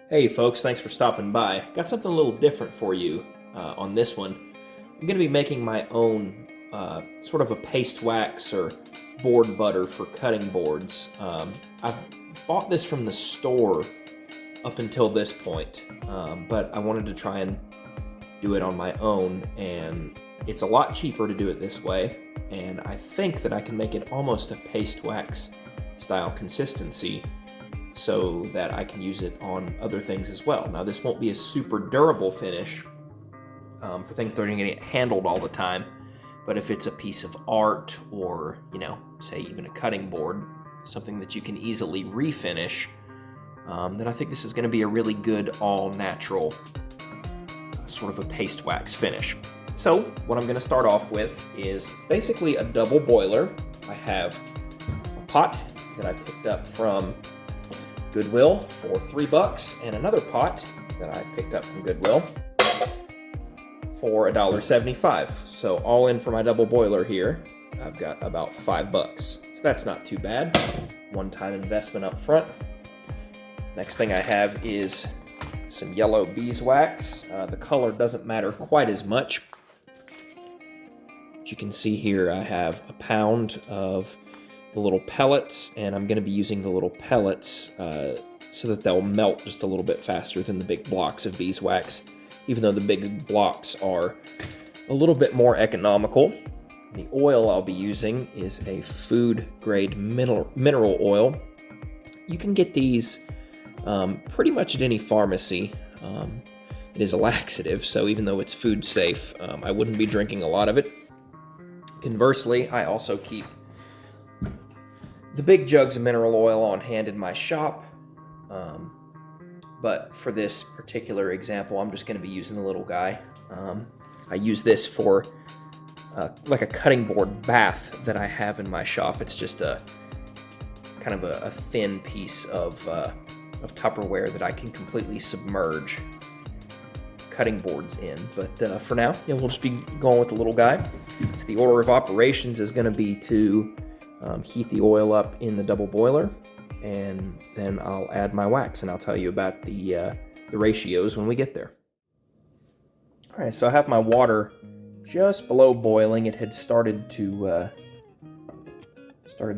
Hey folks, thanks for stopping by. Got something a little different for you on this one. I'm going to be making my own sort of a paste wax or board butter for cutting boards. I've bought this from the store up until this point, but I wanted to try and do it on my own, and it's a lot cheaper to do it this way, and I think that I can make it almost a paste wax style consistency so that I can use it on other things as well. Now, this won't be a super durable finish for things that are going to get handled all the time, but if it's a piece of art or, say even a cutting board, something that you can easily refinish, then I think this is going to be a really good all-natural sort of a paste wax finish. So what I'm going to start off with is basically a double boiler. I have a pot that I picked up from Goodwill for $3 and another pot that I picked up from Goodwill for $1.75. So all in for my double boiler here, I've got about $5. So that's not too bad. One-time investment up front. Next thing I have is some yellow beeswax. The color doesn't matter quite as much. As you can see here, I have a pound of the little pellets, and I'm going to be using the little pellets so that they'll melt just a little bit faster than the big blocks of beeswax, even though the big blocks are a little bit more economical. The oil I'll be using is a food-grade mineral oil. You can get these pretty much at any pharmacy. It is a laxative, so even though it's food safe, I wouldn't be drinking a lot of it. Conversely, I also keep the big jugs of mineral oil on hand in my shop, but for this particular example, I'm just going to be using the little guy. I use this for like a cutting board bath that I have in my shop. It's just a kind of a thin piece of Tupperware that I can completely submerge cutting boards in. But for now, we'll just be going with the little guy. So the order of operations is going to be to heat the oil up in the double boiler, and then I'll add my wax, and I'll tell you about the ratios when we get there. All right, so I have my water just below boiling. It had started to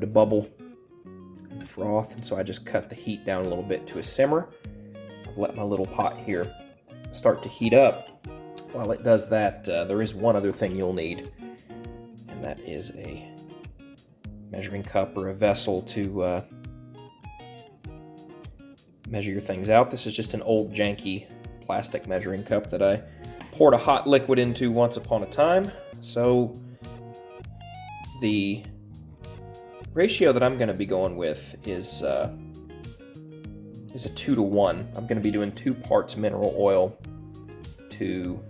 bubble and froth, and so I just cut the heat down a little bit to a simmer. I've let my little pot here start to heat up. While it does that, there is one other thing you'll need, and that is a measuring cup or a vessel to measure your things out. This is just an old janky plastic measuring cup that I poured a hot liquid into once upon a time. So the ratio that I'm going to be going with is a 2-to-1. I'm going to be doing 2 parts mineral oil to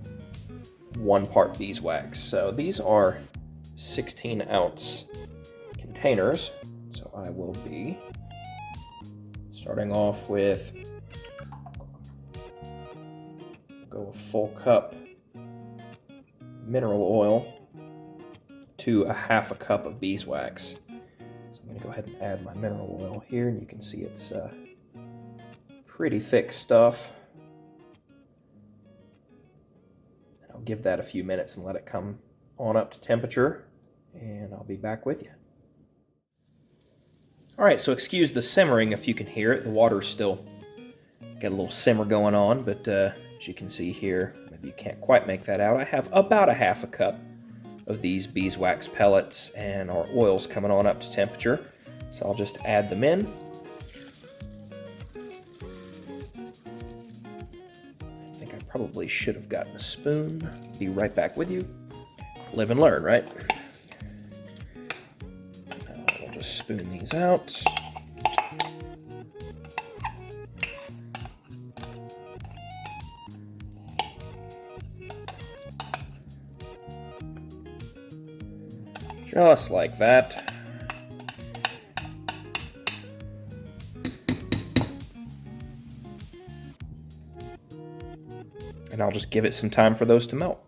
1 part beeswax. So these are 16-ounce containers. So I will be starting off with a full cup mineral oil to a half a cup of beeswax. So I'm going to go ahead and add my mineral oil here, and you can see it's pretty thick stuff. And I'll give that a few minutes and let it come on up to temperature, and I'll be back with you. All right, so excuse the simmering if you can hear it. The water's still got a little simmer going on, but as you can see here, maybe you can't quite make that out. I have about a half a cup of these beeswax pellets, and our oil's coming on up to temperature. So I'll just add them in. I think I probably should have gotten a spoon. Be right back with you. Live and learn, right? We'll just spoon these out. Just like that. And I'll just give it some time for those to melt.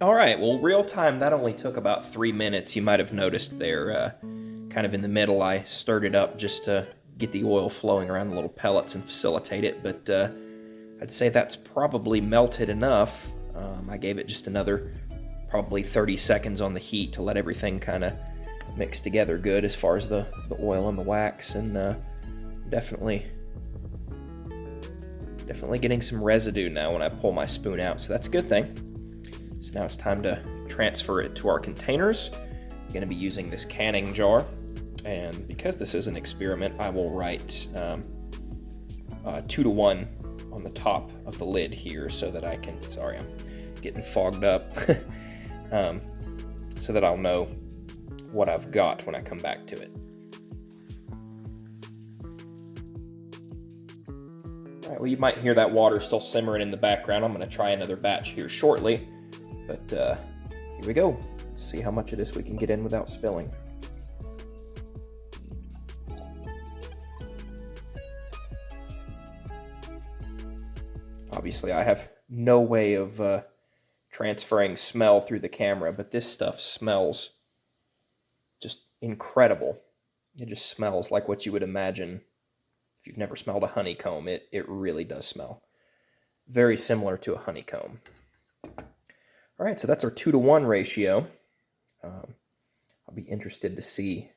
All right, well, real time, that only took about 3 minutes. You might have noticed there, kind of in the middle, I stirred it up just to get the oil flowing around the little pellets and facilitate it, but I'd say that's probably melted enough. I gave it just another probably 30 seconds on the heat to let everything kind of mix together good as far as the oil and the wax, and definitely getting some residue now when I pull my spoon out, so that's a good thing. So now it's time to transfer it to our containers. I'm going to be using this canning jar, and because this is an experiment, I will write 2 to 1 on the top of the lid here so that I can, sorry, I'm getting fogged up, so that I'll know what I've got when I come back to it. All right, well, you might hear that water still simmering in the background. I'm going to try another batch here shortly. But here we go. Let's see how much of this we can get in without spilling. Obviously, I have no way of transferring smell through the camera, but this stuff smells just incredible. It just smells like what you would imagine if you've never smelled a honeycomb. It really does smell very similar to a honeycomb. All right, so that's our 2 to 1 ratio. I'll be interested to see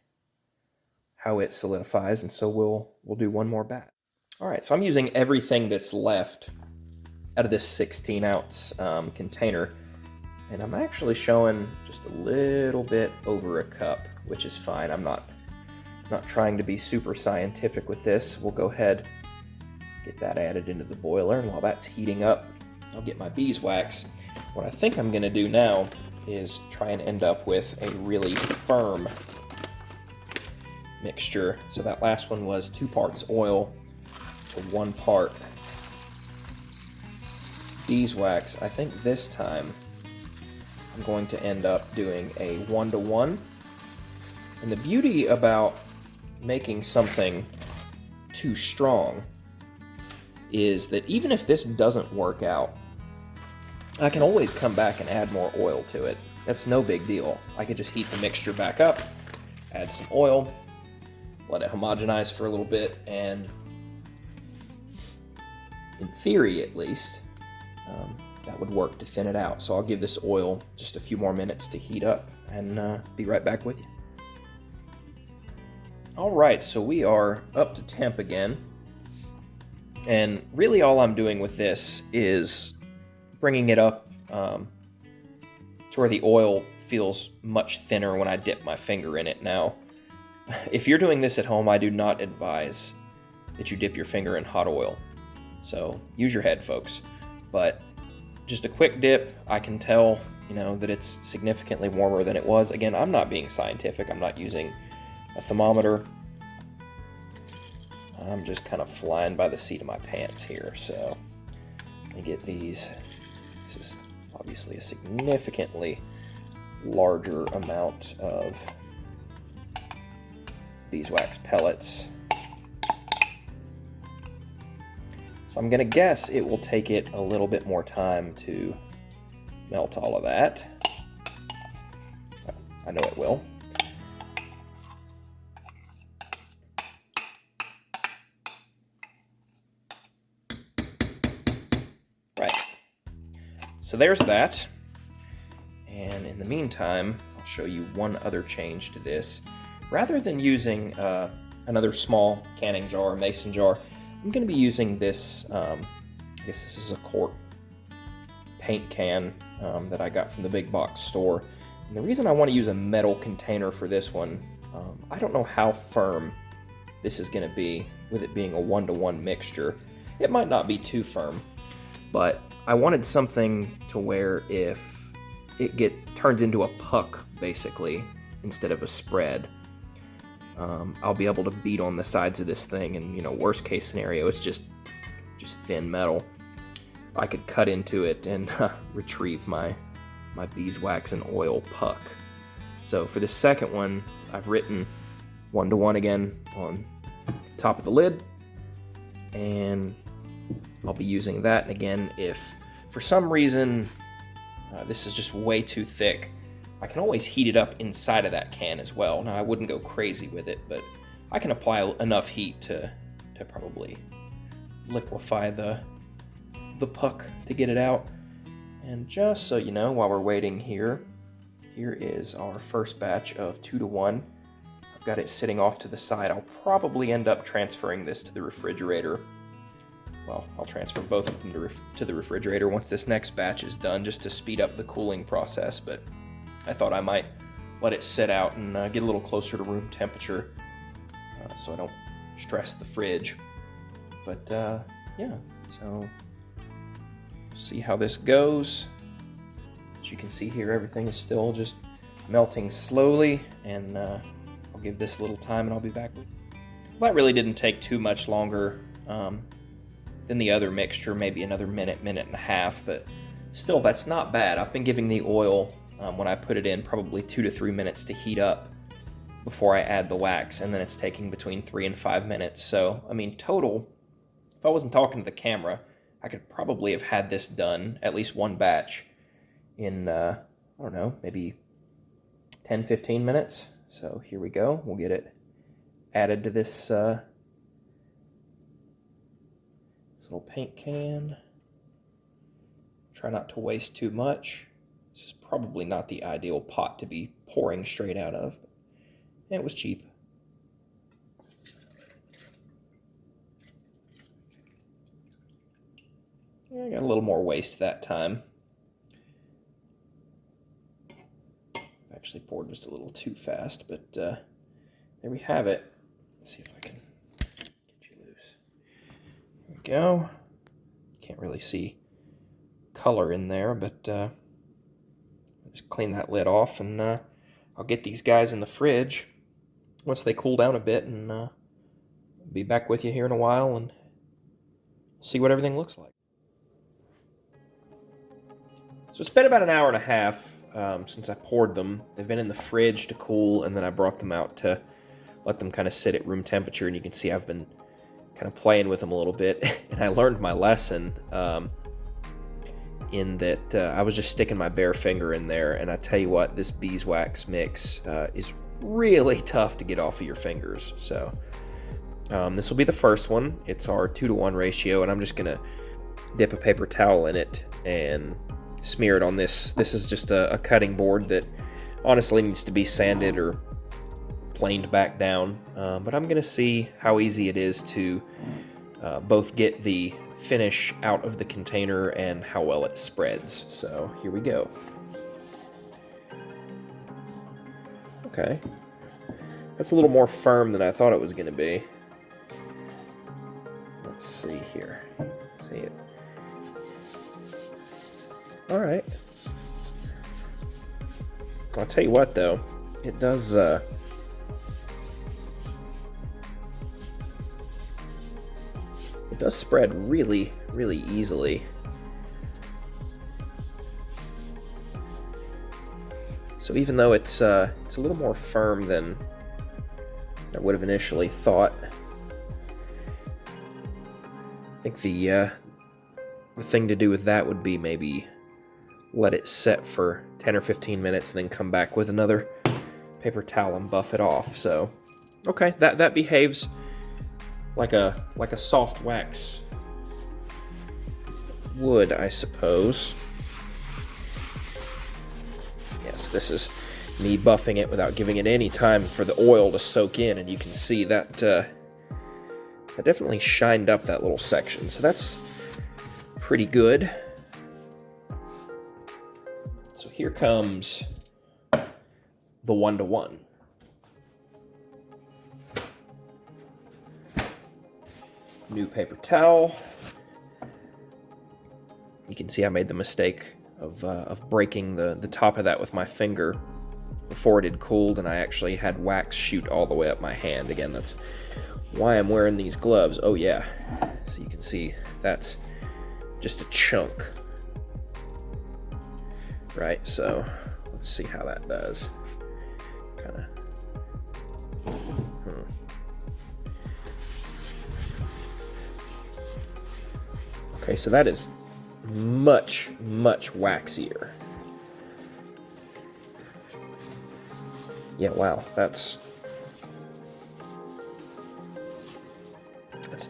how it solidifies, and so we'll do one more batch. All right, so I'm using everything that's left out of this 16-ounce container, and I'm actually showing just a little bit over a cup, which is fine. I'm not trying to be super scientific with this. We'll go ahead, get that added into the boiler, and while that's heating up, I'll get my beeswax. What I think I'm going to do now is try and end up with a really firm mixture. So that last one was 2 parts oil to 1 part beeswax. I think this time I'm going to end up doing a 1 to 1. And the beauty about making something too strong is that even if this doesn't work out, I can always come back and add more oil to it. That's no big deal. I could just heat the mixture back up, add some oil, let it homogenize for a little bit, and in theory at least, that would work to thin it out. So I'll give this oil just a few more minutes to heat up and be right back with you. All right, so we are up to temp again. And really all I'm doing with this is bringing it up to where the oil feels much thinner when I dip my finger in it. Now, if you're doing this at home, I do not advise that you dip your finger in hot oil. So use your head, folks. But just a quick dip, I can tell, that it's significantly warmer than it was. Again, I'm not being scientific. I'm not using a thermometer. I'm just kind of flying by the seat of my pants here. So let me get these. This is obviously a significantly larger amount of beeswax pellets. So I'm going to guess it will take it a little bit more time to melt all of that. I know it will. Right. So there's that. And in the meantime, I'll show you one other change to this. Rather than using another small canning jar or mason jar, I'm going to be using this, I guess this is a quart paint can that I got from the big box store. And the reason I want to use a metal container for this one, I don't know how firm this is going to be with it being a 1-to-1 mixture. It might not be too firm, but I wanted something to where if it turns into a puck, basically, instead of a spread, I'll be able to beat on the sides of this thing, and worst case scenario, it's just thin metal. I could cut into it and retrieve my beeswax and oil puck. So for the second one, I've written 1-to-1 again on top of the lid, and I'll be using that. And again, if for some reason This is just way too thick. I can always heat it up inside of that can as well. Now, I wouldn't go crazy with it, but I can apply enough heat to probably liquefy the puck to get it out. And just so you know, while we're waiting here is our first batch of 2-to-1. I've got it sitting off to the side. I'll probably end up transferring this to the refrigerator. Well, I'll transfer both of them to the refrigerator once this next batch is done, just to speed up the cooling process, but I thought I might let it sit out and get a little closer to room temperature so I don't stress the fridge. But yeah, so see how this goes. As you can see here, everything is still just melting slowly, and I'll give this a little time and I'll be back. Well, that really didn't take too much longer than the other mixture, maybe another minute and a half, but still, that's not bad. I've been giving the oil, when I put it in, probably 2 to 3 minutes to heat up before I add the wax, and then it's taking between 3 and 5 minutes. So, I mean, total, if I wasn't talking to the camera, I could probably have had this done, at least one batch, in, I don't know, maybe 10-15 minutes. So here we go. We'll get it added to this little paint can. Try not to waste too much. This is probably not the ideal pot to be pouring straight out of, and it was cheap. I got a little more waste that time. Actually poured just a little too fast, but there we have it. Let's see if I can get you loose. There we go. Can't really see color in there, but I'll just clean that lid off, and I'll get these guys in the fridge once they cool down a bit, and be back with you here in a while and see what everything looks like. So it's been about an hour and a half since I poured them. They've been in the fridge to cool, and then I brought them out to let them kind of sit at room temperature, and you can see I've been kind of playing with them a little bit, and I learned my lesson in that I was just sticking my bare finger in there, and I tell you what, this beeswax mix is really tough to get off of your fingers. So this will be the first one. It's our 2-to-1 ratio, and I'm just gonna dip a paper towel in it and smear it on this. This is just a cutting board that honestly needs to be sanded or planed back down, but I'm gonna see how easy it is to both get the finish out of the container and how well it spreads. So here we go. Okay, that's a little more firm than I thought it was gonna be. Let's see here. See it. All right. I'll tell you what, though, it does spread really, really easily. So even though it's a little more firm than I would have initially thought, I think the thing to do with that would be maybe let it set for 10 or 15 minutes and then come back with another paper towel and buff it off. So, okay, that behaves like a soft wax would, I suppose. Yes, this is me buffing it without giving it any time for the oil to soak in, and you can see that that definitely shined up that little section. So that's pretty good. So here comes the 1-to-1. New paper towel. You can see I made the mistake of breaking the top of that with my finger before it had cooled, and I actually had wax shoot all the way up my hand. Again, that's why I'm wearing these gloves. Oh yeah, so you can see that's just a chunk. Right, so let's see how that does. Kind of. Okay, so that is much, much waxier. Yeah, wow, that's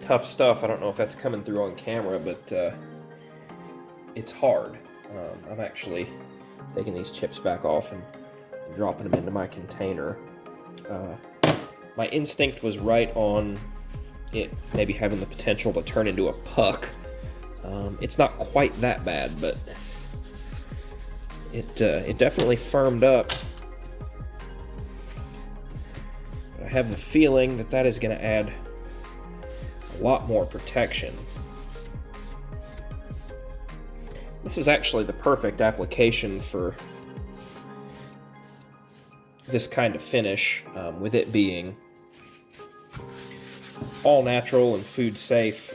tough stuff. I don't know if that's coming through on camera, but it's hard. I'm actually taking these chips back off and dropping them into my container. My instinct was right on it maybe having the potential to turn into a puck. It's not quite that bad, but it definitely firmed up. But I have the feeling that that is going to add a lot more protection. This is actually the perfect application for this kind of finish, with it being all natural and food safe.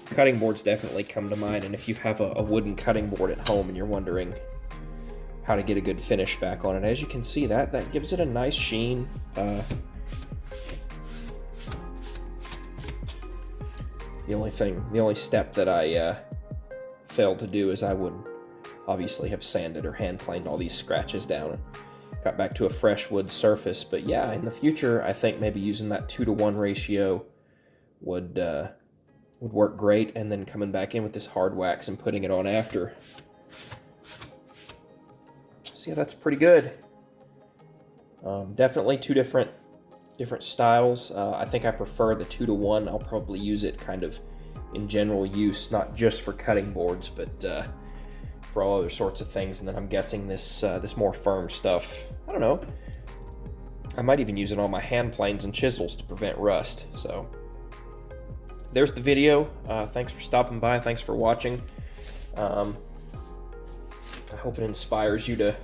Cutting boards definitely come to mind, and if you have a wooden cutting board at home and you're wondering how to get a good finish back on it, as you can see, that gives it a nice sheen. The only step that I failed to do is I would obviously have sanded or hand planed all these scratches down and got back to a fresh wood surface. But yeah, in the future, I think maybe using that 2-to-1 ratio would work great, and then coming back in with this hard wax and putting it on after. So yeah, that's pretty good. Definitely two different styles. I think I prefer the 2-to-1. I'll probably use it kind of in general use, not just for cutting boards, but for all other sorts of things. And then I'm guessing this more firm stuff, I don't know, I might even use it on my hand planes and chisels to prevent rust. So there's the video. Thanks for stopping by. Thanks for watching. I hope it inspires you to,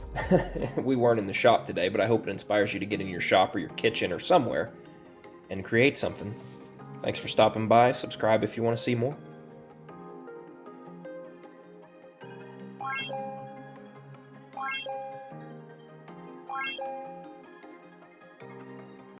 we weren't in the shop today, but I hope it inspires you to get in your shop or your kitchen or somewhere and create something. Thanks for stopping by. Subscribe if you want to see more.